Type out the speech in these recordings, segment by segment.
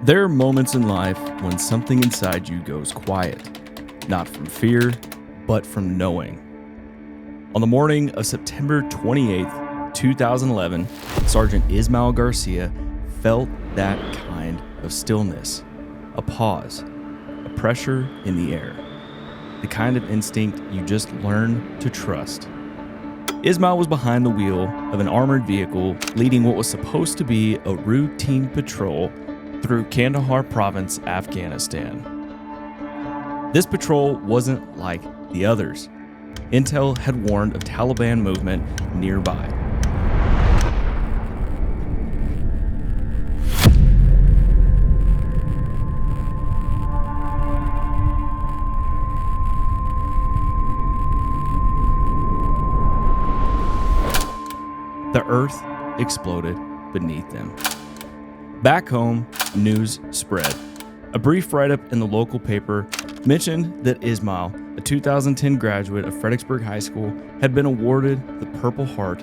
There are moments in life when something inside you goes quiet, not from fear, but from knowing. On the morning of September 28th, 2011, Sergeant Ismael Garcia felt that kind of stillness, a pause, a pressure in the air, the kind of instinct you just learn to trust. Ismael was behind the wheel of an armored vehicle leading what was supposed to be a routine patrol through Kandahar province, Afghanistan. This patrol wasn't like the others. Intel had warned of Taliban movement nearby. The earth exploded beneath them. Back home, news spread. A brief write-up in the local paper mentioned that Ismael, a 2010 graduate of Fredericksburg High School, had been awarded the Purple Heart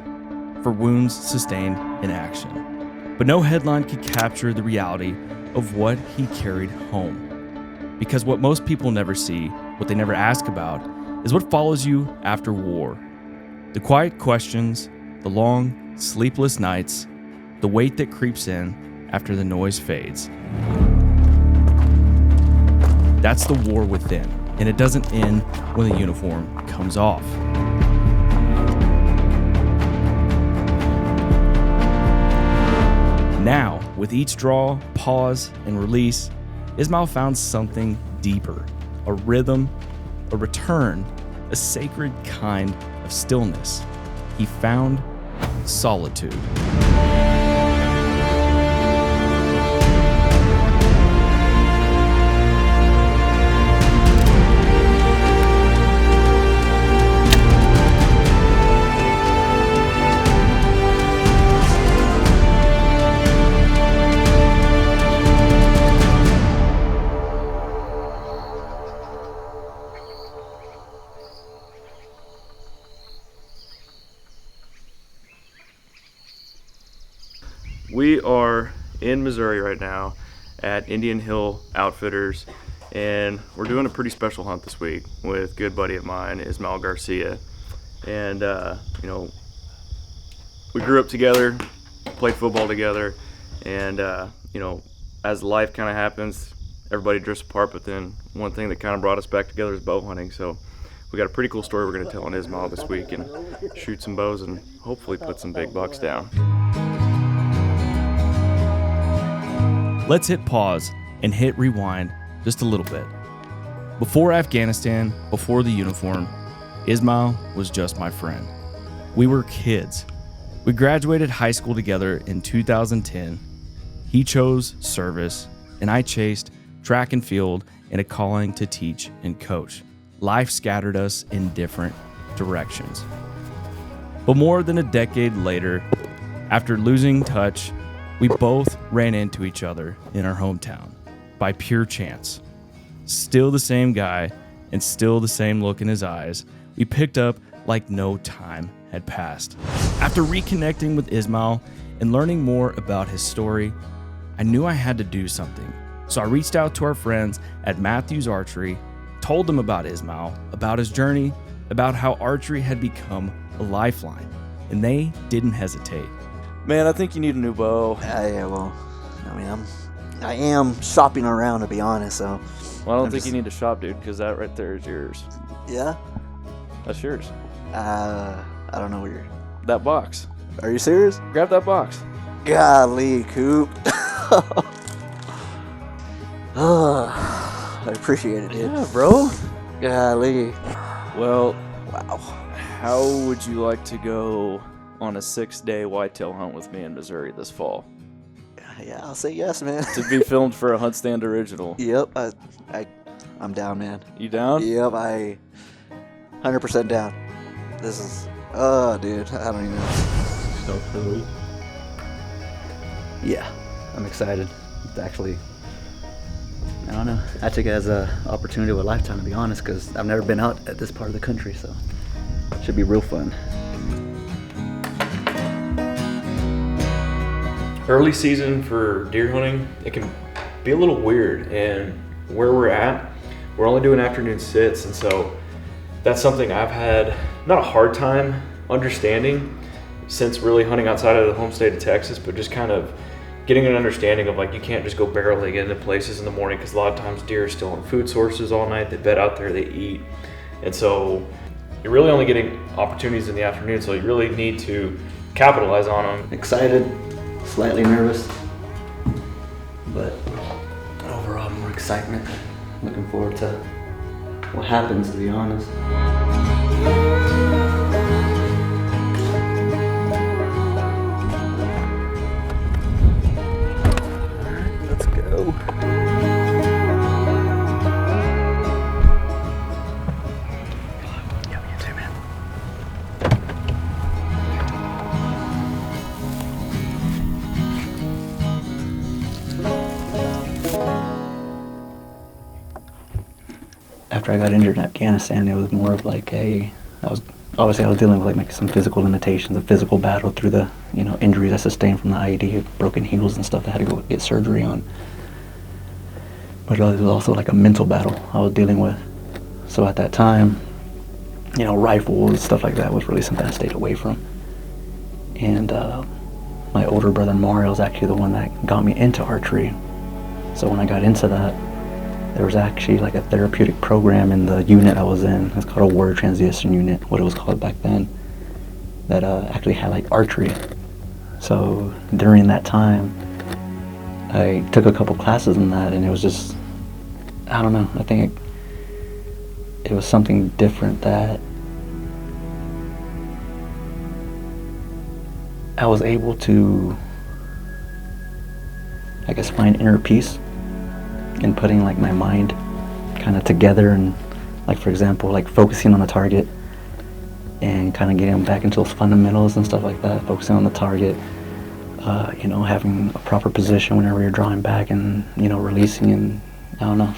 for wounds sustained in action. But no headline could capture the reality of what he carried home. Because what most people never see, what they never ask about, is what follows you after war. The quiet questions, the long, sleepless nights, the weight that creeps in after the noise fades. That's the war within, and it doesn't end when the uniform comes off. Now, with each draw, pause, and release, Ismael found something deeper, a rhythm, a return, a sacred kind of stillness. He found solitude. We are in Missouri right now at Indian Hill Outfitters, and we're doing a pretty special hunt this week with a good buddy of mine, Ismael Garcia. And, we grew up together, played football together, and, as life kind of happens, everybody drifts apart, but then one thing that kind of brought us back together is bow hunting. So we got a pretty cool story we're going to tell on Ismael this week and shoot some bows and hopefully put some big bucks down. Let's hit pause and hit rewind just a little bit. Before Afghanistan, before the uniform, Ismael was just my friend. We were kids. We graduated high school together in 2010. He chose service, and I chased track and field and a calling to teach and coach. Life scattered us in different directions. But more than a decade later, after losing touch, we both ran into each other in our hometown by pure chance. Still the same guy and still the same look in his eyes, we picked up like no time had passed. After reconnecting with Ismael and learning more about his story, I knew I had to do something. So I reached out to our friends at Matthews Archery, told them about Ismael, about his journey, about how archery had become a lifeline, and they didn't hesitate. Man, I think you need a new bow. I am shopping around, to be honest, so. Well, I don't think you need to shop, dude, because that right there is yours. Yeah? That's yours. I don't know where you're. That box. Are you serious? Grab that box. Golly, Coop. I appreciate it, dude. Yeah, bro. Golly. Well, Wow. how would you like to go on a 6-day whitetail hunt with me in Missouri this fall? Yeah, I'll say yes, man. To be filmed for a HuntStand original. Yep, I'm down, man. You down? Yep, 100% down. This is, dude, I don't even know. Stoked for the week? Yeah, I'm excited. It's actually, I don't know. I took it as an opportunity of a lifetime, to be honest, because I've never been out at this part of the country, so it should be real fun. Early season for deer hunting, it can be a little weird. And where we're at, we're only doing afternoon sits, and so that's something I've had not a hard time understanding since really hunting outside of the home state of Texas, but just kind of getting an understanding of, like, you can't just go barreling into places in the morning, because a lot of times deer are still on food sources all night. They bed out there, they eat, and so you're really only getting opportunities in the afternoon, so you really need to capitalize on them. Excited, slightly nervous, but overall more excitement. Looking forward to what happens, to be honest. Alright, let's go. Yeah, you too, man. After I got injured in Afghanistan, it was more of like I was dealing with like some physical limitations, a physical battle through the, injuries I sustained from the IED, broken heels and stuff that I had to go get surgery on. But it was also like a mental battle I was dealing with. So at that time, rifles, stuff like that was really something I stayed away from. And my older brother Mario is actually the one that got me into archery. So when I got into that, there was actually like a therapeutic program in the unit I was in. It's called a warrior transition unit, what it was called back then, that actually had like archery. So during that time, I took a couple classes in that, and it was just, I don't know, I think it was something different that I was able to, I guess, find inner peace in putting like my mind kind of together, and like, for example, like focusing on the target and kind of getting back into those fundamentals and stuff like that, focusing on the target, having a proper position whenever you're drawing back and, releasing. And I don't know,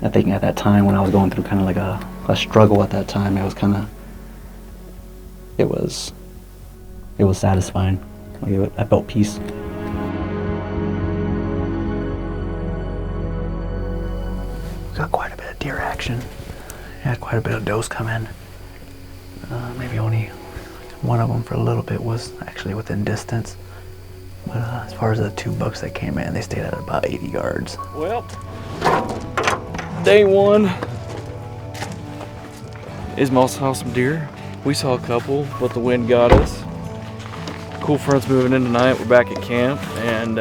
I think at that time when I was going through kind of like a struggle at that time, it was satisfying. Like I felt peace. Got quite a bit of deer action. Had quite a bit of does come in. Maybe only one of them for a little bit was actually within distance. But as far as the two bucks that came in, they stayed at about 80 yards. Well, day one, Ismael saw some deer. We saw a couple, but the wind got us. Cool front's moving in tonight. We're back at camp, and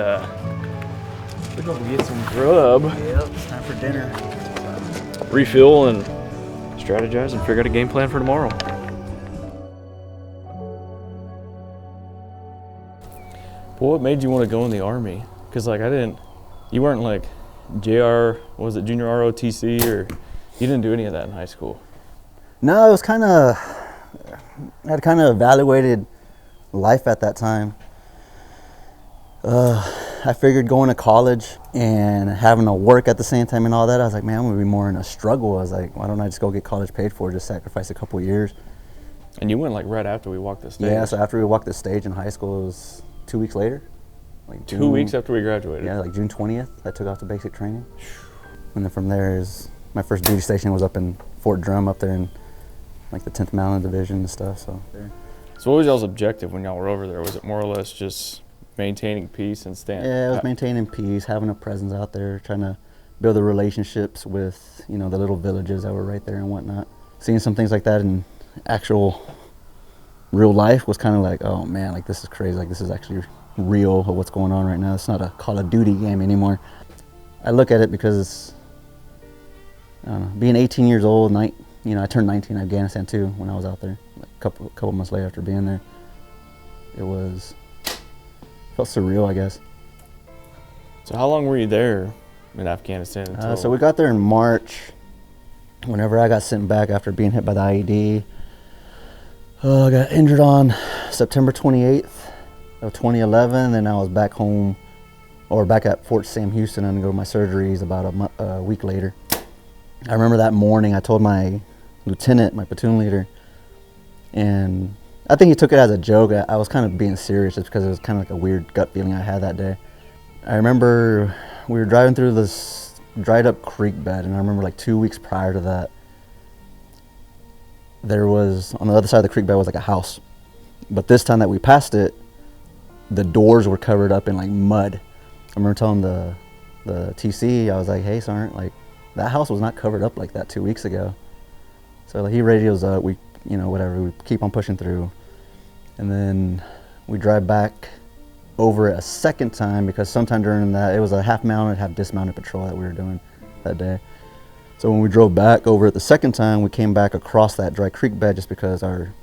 we're gonna get some grub. Yep, it's time for dinner. Refuel and strategize and figure out a game plan for tomorrow. Well, what made you want to go in the Army? Because you weren't like JR, was it junior ROTC, or you didn't do any of that in high school? No, it was I had kind of evaluated life at that time. I figured going to college and having to work at the same time and all that, I was like, man, I'm gonna be more in a struggle. I was like, why don't I just go get college paid for, just sacrifice a couple of years. And you went like right after we walked the stage. Yeah, so after we walked the stage in high school, it was 2 weeks later. Like 2 weeks after we graduated? Yeah, like June 20th, I took off to basic training. And then from there, my first duty station was up in Fort Drum, up there in like the 10th Mountain Division and stuff. So what was y'all's objective when y'all were over there? Was it more or less just maintaining peace and staying? Yeah, it was maintaining peace, having a presence out there, trying to build the relationships with, the little villages that were right there and whatnot. Seeing some things like that in actual real life was kind of like, oh man, like this is crazy. Like this is actually real of what's going on right now. It's not a Call of Duty game anymore. I look at it because, I don't know, being 18 years old, I turned 19 in Afghanistan too when I was out there, like a couple months later after being there. Felt surreal, I guess. So how long were you there in Afghanistan until? So we got there in March. Whenever I got sent back after being hit by the IED, I got injured on September 28th of 2011. Then I was back home, or back at Fort Sam Houston, and go to my surgeries about a week later. I remember that morning I told my lieutenant, my platoon leader, and I think he took it as a joke. I was kind of being serious just because it was kind of like a weird gut feeling I had that day. I remember we were driving through this dried up creek bed, and I remember like 2 weeks prior to that, there was, on the other side of the creek bed was like a house. But this time that we passed it, the doors were covered up in like mud. I remember telling the TC, I was like, hey, Sergeant, like that house was not covered up like that 2 weeks ago. So like, he radios up, we, you know, whatever, we keep on pushing through. And then we drive back over a second time, because sometime during that, it was a half mounted, half dismounted patrol that we were doing that day. So when we drove back over it the second time, we came back across that dry creek bed just because our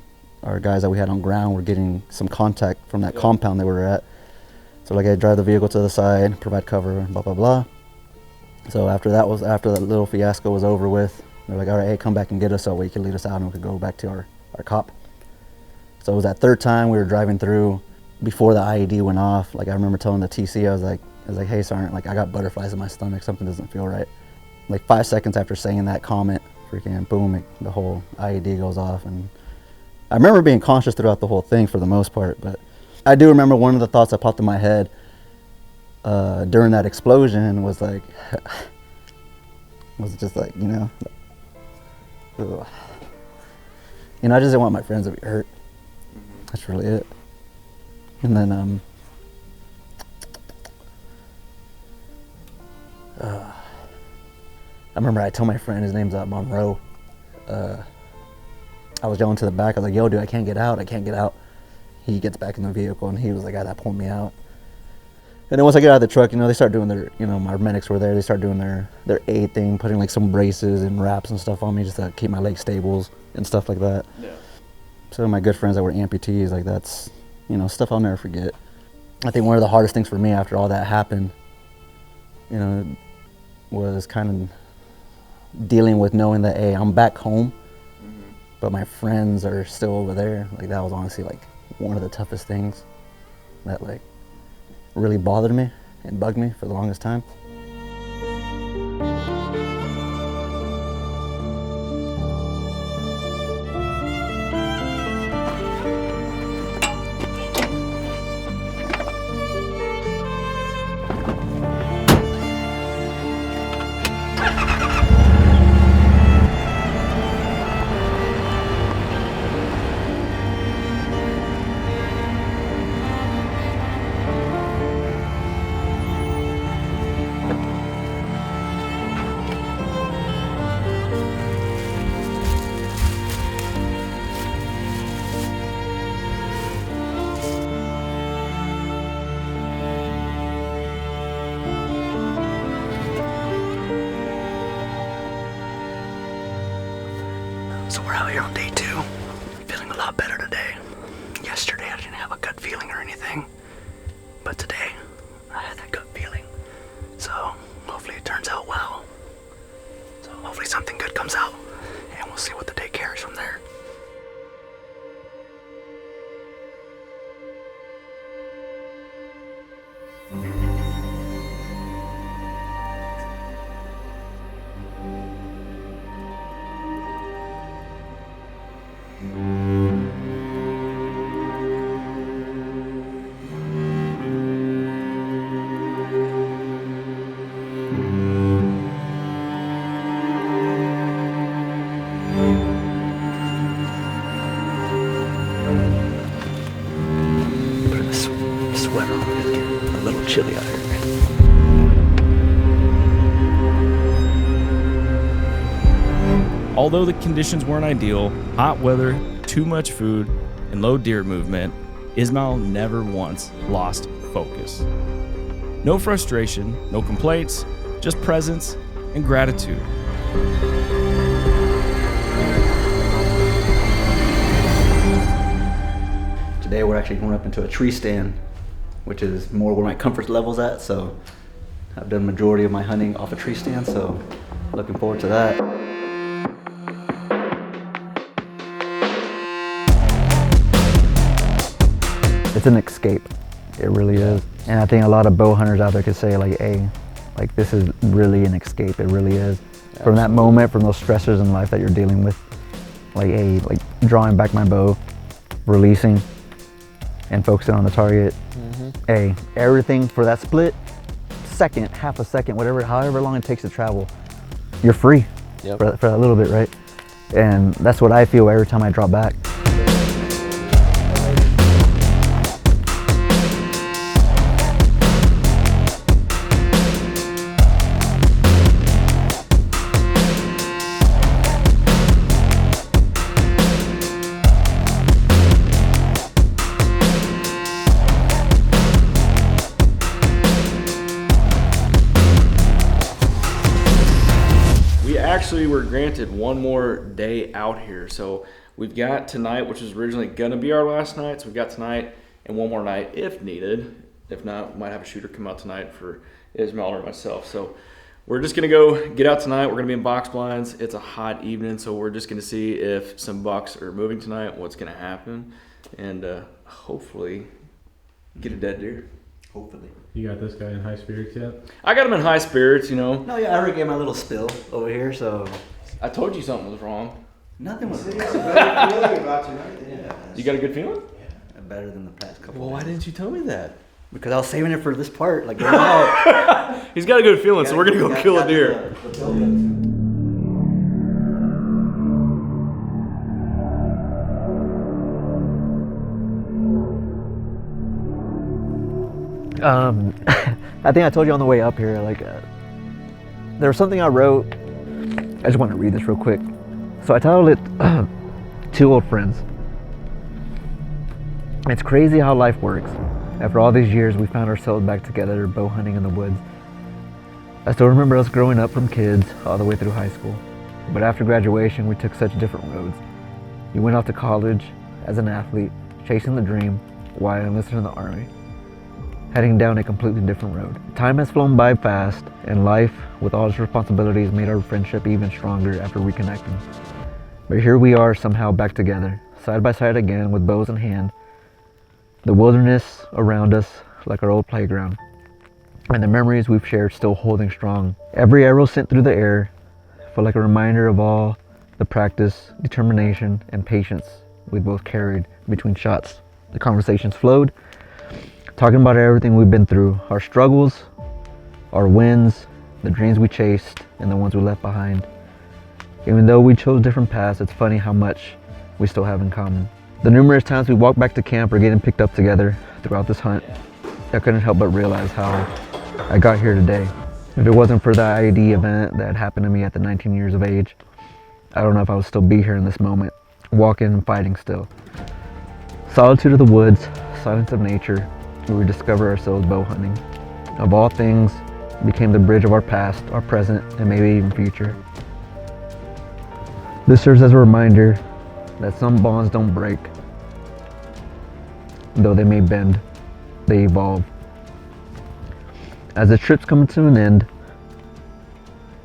guys that we had on ground were getting some contact from that compound that we were at. So like, I drive the vehicle to the side, provide cover, blah, blah, blah. So after that little fiasco was over with, they're like, all right, hey, come back and get us so we can lead us out and we could go back to our cop. So it was that third time we were driving through before the IED went off. Like, I remember telling the TC, I was like, hey, Sergeant, like I got butterflies in my stomach, something doesn't feel right. Like 5 seconds after saying that comment, freaking boom, the whole IED goes off. And I remember being conscious throughout the whole thing for the most part, but I do remember one of the thoughts that popped in my head during that explosion was like, was just like, you know, ugh. You know, I just didn't want my friends to be hurt. That's really it. And then, I remember I told my friend, his name's Monroe, I was yelling to the back, I was like, yo, dude, I can't get out, I can't get out. He gets back in the vehicle, and he was the guy that pulled me out. And then once I get out of the truck, you know, they start doing their, you know, my medics were there, they start doing their aid thing, putting like some braces and wraps and stuff on me just to keep my legs stable and stuff like that. Yeah. Some of my good friends that were amputees, like that's, you know, stuff I'll never forget. I think one of the hardest things for me after all that happened, you know, was kind of dealing with knowing that, hey, I'm back home, but my friends are still over there. Like, that was honestly like one of the toughest things that like really bothered me and bugged me for the longest time. So we're out here on day 2. Feeling a lot better today. Yesterday I didn't have a gut feeling or anything, but today I had that gut feeling. So hopefully it turns out well. So hopefully something good comes out, and we'll see what the day carries from there. Sweater on, it's getting a little chilly out here. Although the conditions weren't ideal, hot weather, too much food, and low deer movement, Ismael never once lost focus. No frustration, no complaints, just presence and gratitude. Today we're actually going up into a tree stand, which is more where my comfort level's at, so I've done the majority of my hunting off a tree stand, so looking forward to that. It's an escape, it really is. And I think a lot of bow hunters out there could say like, hey, like this is really an escape, it really is. Absolutely. From that moment, from those stressors in life that you're dealing with, like, hey, like drawing back my bow, releasing, and focusing on the target. Hey, everything for that split second, half a second, however long it takes to travel, you're free Yep. for a little bit, right? And that's what I feel every time I drop back. Actually, we're granted one more day out here. So we've got tonight, which was originally going to be our last night. So we've got tonight and one more night if needed. If not, we might have a shooter come out tonight for Ismael or myself. So we're just going to go get out tonight. We're going to be in box blinds. It's a hot evening, so we're just going to see if some bucks are moving tonight, what's going to happen, and hopefully get a dead deer. Hopefully. You got this guy in high spirits yet? I got him in high spirits, you know. No, yeah, I already gave my little spill over here, so I told you something was wrong. nothing was You got a good feeling? better than the past couple. Well, why didn't you tell me that? Because I was saving it for this part, like going out. He's got a good feeling, so we're going to go kill a deer. I think I told you on the way up here, like, there was something I wrote. I just want to read this real quick. So I titled it, Two Old Friends. It's crazy how life works. After all these years, we found ourselves back together, bow hunting in the woods. I still remember us growing up from kids all the way through high school. But after graduation, we took such different roads. You went off to college as an athlete, chasing the dream, while I enlisted in the Army, heading down a completely different road. Time has flown by fast, and life, with all its responsibilities, made our friendship even stronger after reconnecting. But here we are, somehow back together, side by side again, with bows in hand, the wilderness around us like our old playground, and the memories we've shared still holding strong. Every arrow sent through the air felt like a reminder of all the practice, determination, and patience we both carried between shots. The conversations flowed, talking about everything we've been through, our struggles, our wins, the dreams we chased, and the ones we left behind. Even though we chose different paths, it's funny how much we still have in common. The numerous times we walked back to camp or getting picked up together throughout this hunt, I couldn't help but realize how I got here today. If it wasn't for the IED event that happened to me at the 19 years of age, I don't know if I would still be here in this moment, walking and fighting still. Solitude of the woods, silence of nature, where we discover ourselves bow hunting. Of all things, became the bridge of our past, our present, and maybe even future. This serves as a reminder that some bonds don't break. Though they may bend, they evolve. As the trips come to an end,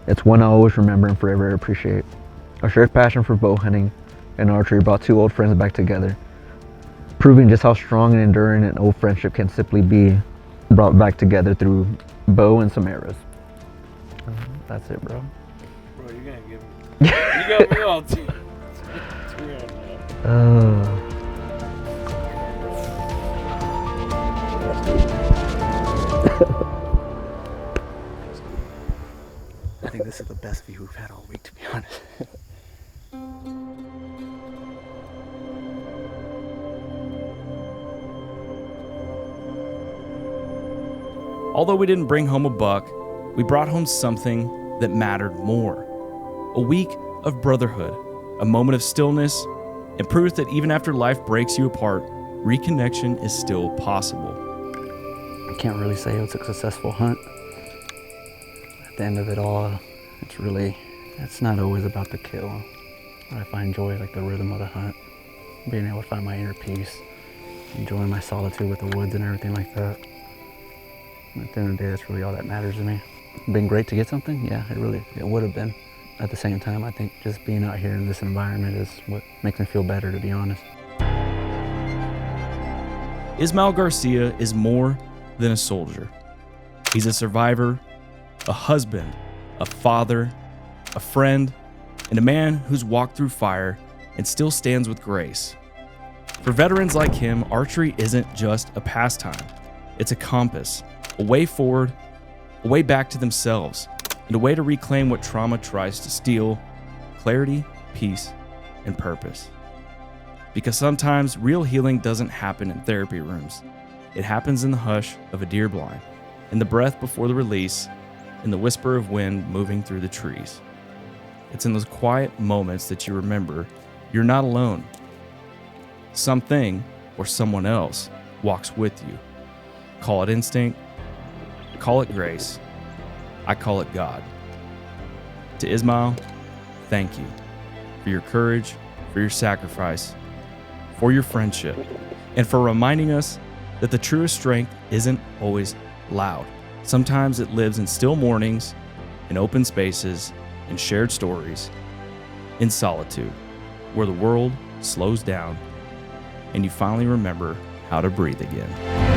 it's one I always remember and forever appreciate. Our shared passion for bow hunting and archery brought two old friends back together, proving just how strong and enduring an old friendship can simply be brought back together through bow and some arrows. That's it, bro. Bro, you're gonna give me. You got me all too. I think this is the best view we've had all week, to be honest. Although we didn't bring home a buck, we brought home something that mattered more. A week of brotherhood, a moment of stillness, and proof that even after life breaks you apart, reconnection is still possible. I can't really say it was a successful hunt. At the end of it all, it's not always about the kill. What I find joy is like the rhythm of the hunt, being able to find my inner peace, enjoying my solitude with the woods and everything like that. At the end of the day, that's really all that matters to me. Been great to get something? Yeah, it would have been. At the same time, I think just being out here in this environment is what makes me feel better, to be honest. Ismael Garcia is more than a soldier. He's a survivor, a husband, a father, a friend, and a man who's walked through fire and still stands with grace. For veterans like him, archery isn't just a pastime. It's a compass, a way forward, a way back to themselves, and a way to reclaim what trauma tries to steal: clarity, peace, and purpose. Because sometimes real healing doesn't happen in therapy rooms. It happens in the hush of a deer blind, in the breath before the release, in the whisper of wind moving through the trees. It's in those quiet moments that you remember you're not alone. Something or someone else walks with you. Call it instinct, call it grace, I call it God. To Ismael, thank you for your courage, for your sacrifice, for your friendship, and for reminding us that the truest strength isn't always loud. Sometimes it lives in still mornings, in open spaces, in shared stories, in solitude, where the world slows down and you finally remember how to breathe again.